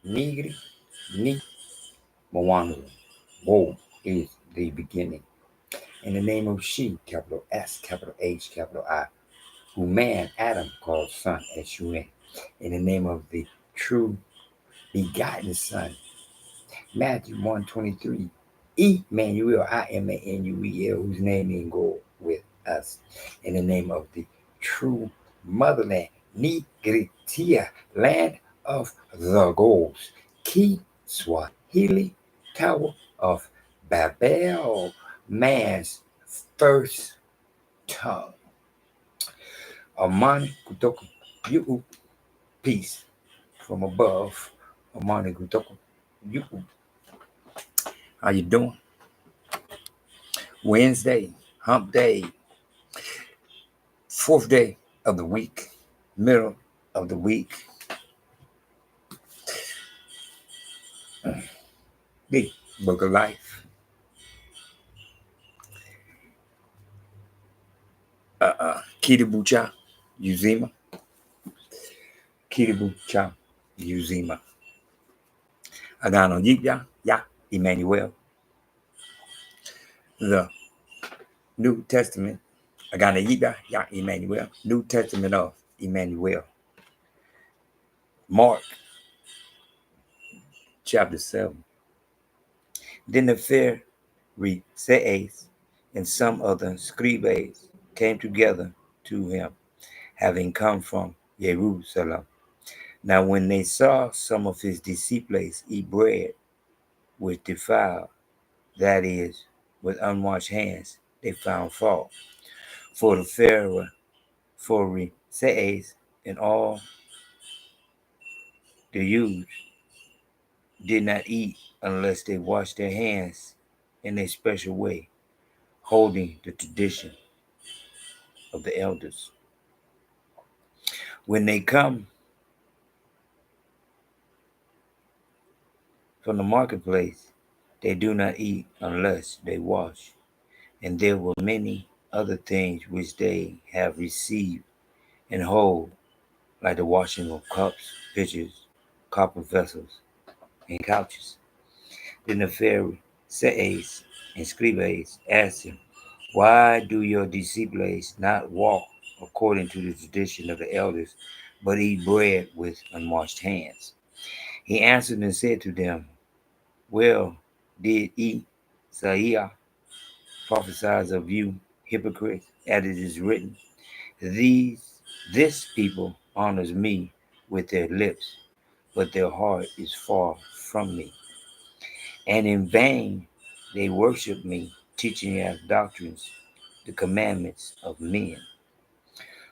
Nigri, Ni, Mawanu. Wo is the beginning. In the name of She, capital S, capital H, capital I, who man, Adam, called son, S-U-N. In the name of the true begotten Son, Matthew 1:23. Emmanuel, Imanuel, whose name means go with us. In the name of the true motherland, Nigritia, land of the goals. Ki Swahili, Tower of Babel, man's first tongue. Amani Kutoku, you peace from above. Amani Kutoku, you. How you doing? Wednesday, hump day, fourth day of the week, middle of the week. The book of life. Kiribucha, Uzima. Kiribucha, Uzima. Agano, Jipya, Ya, Emmanuel. The New Testament. Agano, Jipya, Ya, Emmanuel. New Testament of Emmanuel. Mark, chapter 7. Then the Pharisees and some other scribes came together to him, having come from Jerusalem. Now when they saw some of his disciples eat bread with defiled, that is, with unwashed hands, they found fault. For the Pharisees and all the Jews did not eat unless they washed their hands in a special way, holding the tradition of the elders. When they come from the marketplace, they do not eat unless they wash. And there were many other things which they have received and hold, like the washing of cups, pitchers, copper vessels, and couches. Then the Pharisees and scribes asked him, why do your disciples not walk according to the tradition of the elders, but eat bread with unwashed hands? He answered and said to them, well, did Isaiah prophesy of you hypocrites, as it is written, this people honors me with their lips, but their heart is far from me. And in vain they worship me, teaching as doctrines the commandments of men.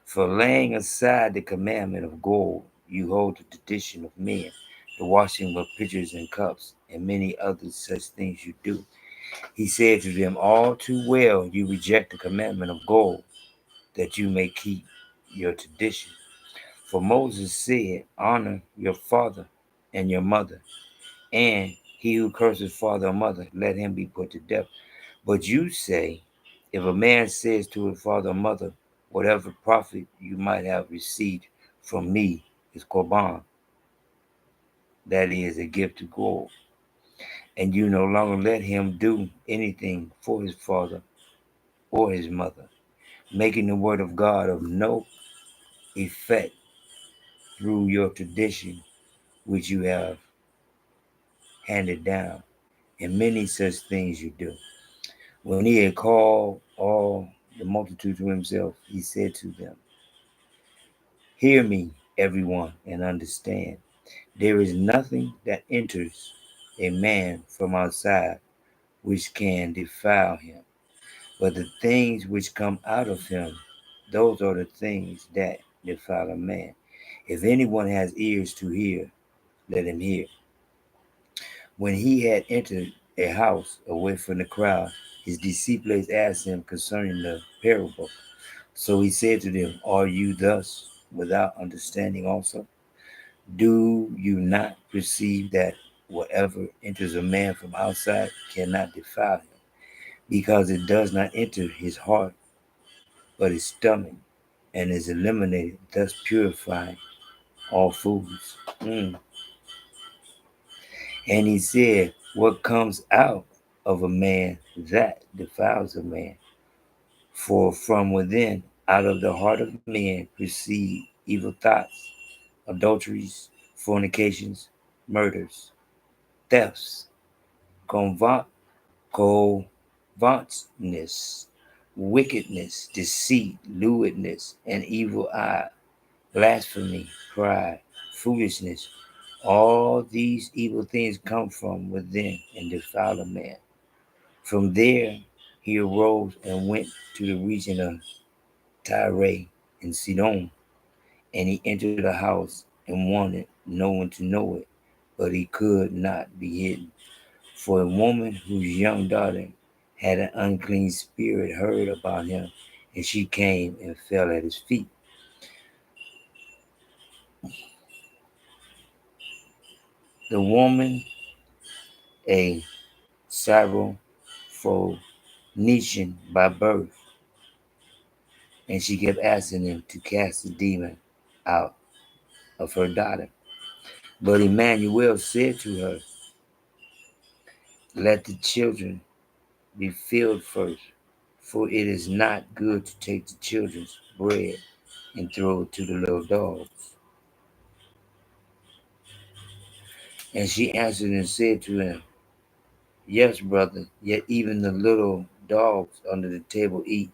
For laying aside the commandment of gold, you hold the tradition of men, the washing of pitchers and cups, and many other such things you do. He said to them, all too well you reject the commandment of gold, that you may keep your tradition. For Moses said, honor your father and your mother, and he who curses father or mother, let him be put to death. But you say, if a man says to his father or mother, whatever profit you might have received from me is korban, that is a gift to God, and you no longer let him do anything for his father or his mother, making the word of God of no effect through your tradition which you have handed down, and many such things you do. When he had called all the multitude to himself, he said to them, hear me, everyone, and understand. There is nothing that enters a man from outside which can defile him, but the things which come out of him, those are the things that defile a man. If anyone has ears to hear, let him hear. When he had entered a house away from the crowd, his disciples asked him concerning the parable. So he said to them, are you thus without understanding also? Do you not perceive that whatever enters a man from outside cannot defile him, because it does not enter his heart, but his stomach, and is eliminated, thus purifying all foods? And he said, what comes out of a man, that defiles a man. For from within, out of the heart of men, proceed evil thoughts, adulteries, fornications, murders, thefts, covetousness, wickedness, deceit, lewdness, and evil eye, blasphemy, pride, foolishness. All these evil things come from within and defile a man. From there he arose and went to the region of Tyre and Sidon, and he entered a house and wanted no one to know it, but he could not be hidden. For a woman whose young daughter had an unclean spirit heard about him, and she came and fell at his feet. The woman, a Syrophoenician by birth, and she kept asking him to cast the demon out of her daughter. But Emmanuel said to her, let the children be filled first, for it is not good to take the children's bread and throw it to the little dogs. And she answered and said to him, yes, brother, yet even the little dogs under the table eat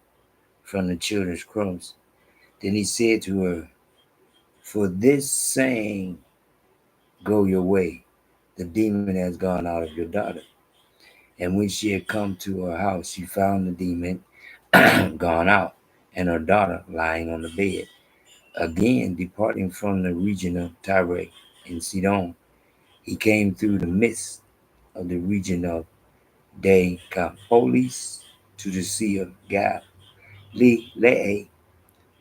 from the children's crumbs. Then he said to her, for this saying, go your way. The demon has gone out of your daughter. And when she had come to her house, she found the demon gone out, and her daughter lying on the bed. Again, departing from the region of Tyre and Sidon, he came through the midst of the region of Decapolis to the Sea of Galilee.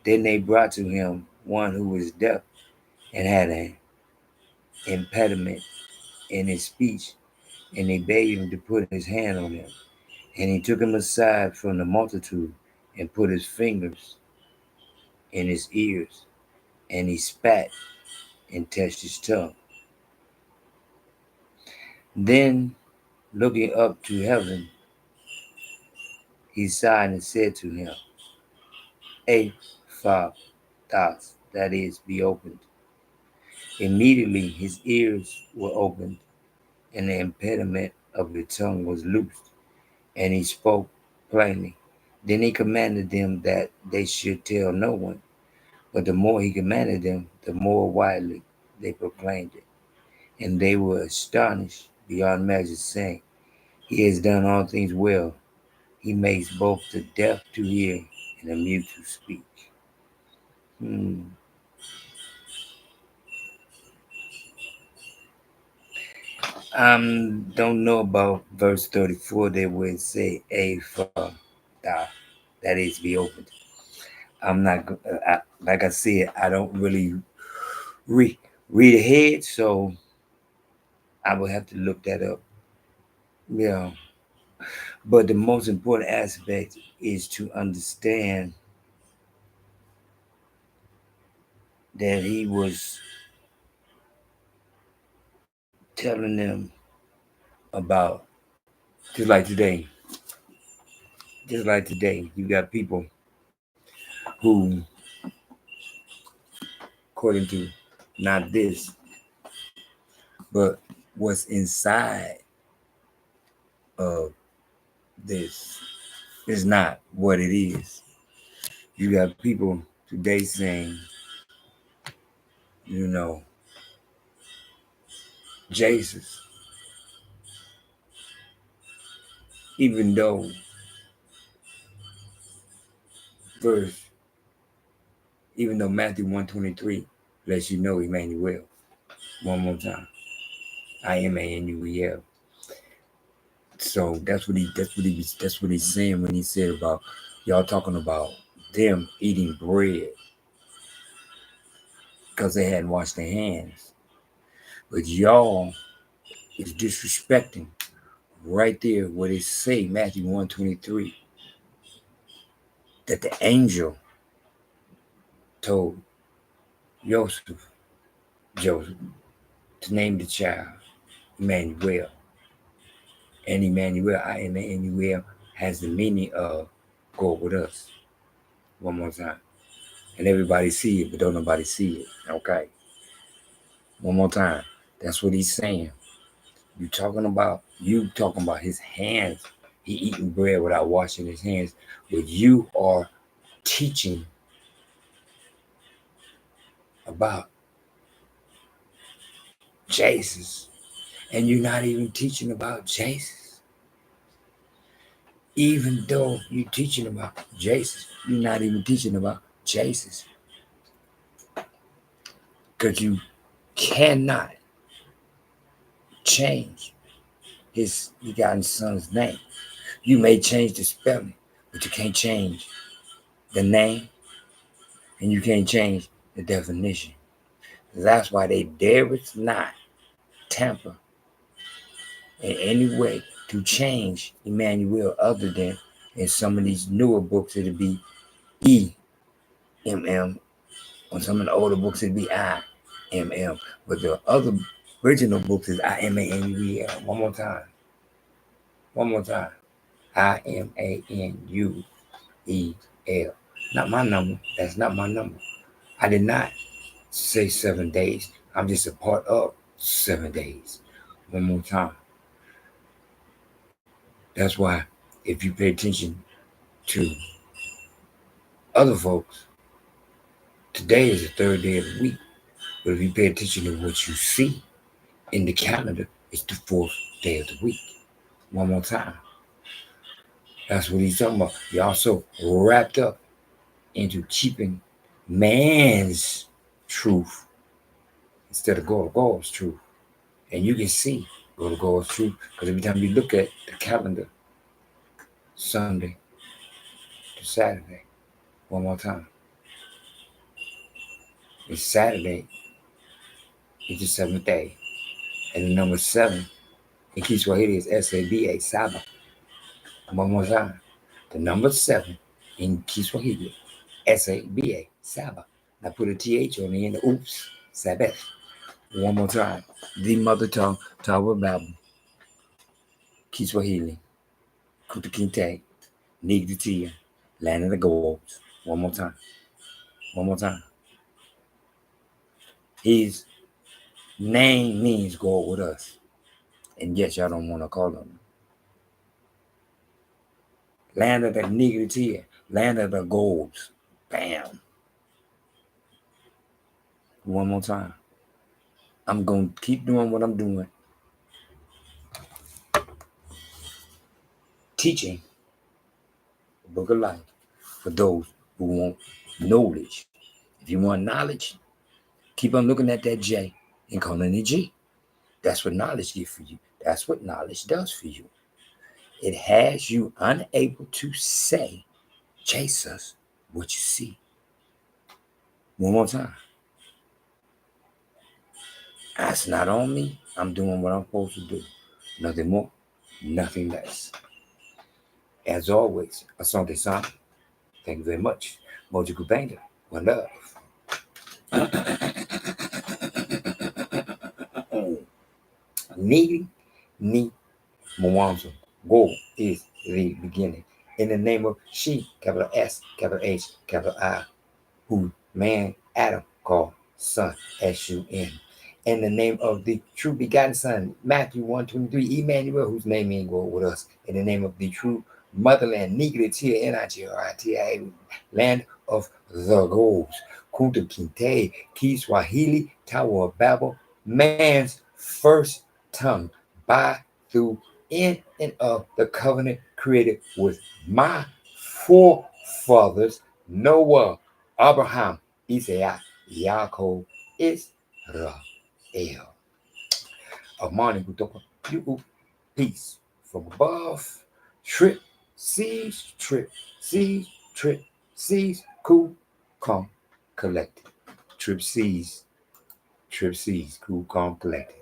Then they brought to him one who was deaf and had an impediment in his speech, and they bade him to put his hand on him. And he took him aside from the multitude and put his fingers in his ears, and he spat and touched his tongue. Then, looking up to heaven, he sighed and said to him, Ephphatus, that is, be opened. Immediately his ears were opened, and the impediment of the tongue was loosed, and he spoke plainly. Then he commanded them that they should tell no one. But the more he commanded them, the more widely they proclaimed it. And they were astonished beyond measure, saying, he has done all things well. He makes both the deaf to hear and the mute to speak. Don't know about verse 34 there where it say a for that is be opened. I'm not like I said, I don't really read ahead, so I will have to look that up. Yeah, but the most important aspect is to understand that he was telling them about just like today, you got people who, according to not this, but what's inside of this is not what it is. You got people today saying, you know, Jesus, even though verse, even though Matthew 123 lets you know Emmanuel. One more time. Imanuel. So that's what he's saying when he said about y'all talking about them eating bread because they hadn't washed their hands. But y'all is disrespecting right there what it say, Matthew 123, that the angel told Joseph to name the child Emmanuel. And Emmanuel, I am Emmanuel, has the meaning of God with us. One more time. And everybody see it, but don't nobody see it. Okay. One more time. That's what he's saying. You talking about his hands. He eating bread without washing his hands. But you are teaching about Jesus. And you're not even teaching about Jesus. Even though you're teaching about Jesus, you're not even teaching about Jesus. Because you cannot change his begotten son's name. You may change the spelling, but you can't change the name, and you can't change the definition. That's why they dare not tamper in any way to change Emmanuel, other than in some of these newer books it'll be E-M-M. On some of the older books it'll be I-M-M. But the other original books is I-M-A-N-U-E-L. One more time. I-M-A-N-U-E-L. Not my number. That's not my number. I did not say 7 days. I'm just a part of 7 days. One more time. That's why if you pay attention to other folks, today is the 3rd day of the week. But if you pay attention to what you see in the calendar, it's the 4th day of the week. One more time. That's what he's talking about. You're also wrapped up into keeping man's truth instead of God's truth. And you can see God's truth because every time you look at the calendar, Sunday to Saturday, one more time. It's Saturday, it's the 7th day. And the number 7 in Kiswahili is S-A-B-A, Saba. One more time. The number 7 in Kiswahili, S-A-B-A, Saba. I put a T-H on the end, oops, Sabbath. One more time. The mother tongue, Tower Bible, Kiswahili, Kuta Kinte, Nigditia, Land of the Golds. One more time. One more time. His name means God with us. And yes, y'all don't want to call him. Land of the Nigditia, Land of the Golds. Bam. One more time. I'm going to keep doing what I'm doing. Teaching the book of life for those who want knowledge. If you want knowledge, keep on looking at that J and calling it G. That's what knowledge gives for you. That's what knowledge does for you. It has you unable to say, Jesus, what you see. One more time. That's not on me. I'm doing what I'm supposed to do. Nothing more, nothing less. As always, Asante San. Thank you very much. Moji Kubanga. One love. Ni Mwanzo. Go is the beginning. In the name of she, capital S, capital H, capital I, who man Adam called son, S-U-N. In the name of the true begotten Son, Matthew 1:23, Emmanuel, whose name means go with us. In the name of the true motherland, Nigritia, N-I-G-R-I-T-I, land of the golds, Kunta Kinte, Kiswahili, Tower of Babel, man's first tongue, by, through, in, and of the covenant created with my forefathers, Noah, Abraham, Isaac, Yaakov, Israel. Amani kutoka juu, peace from above. Trip seas, cool, calm, collected. Trip seas, cool, calm, collected.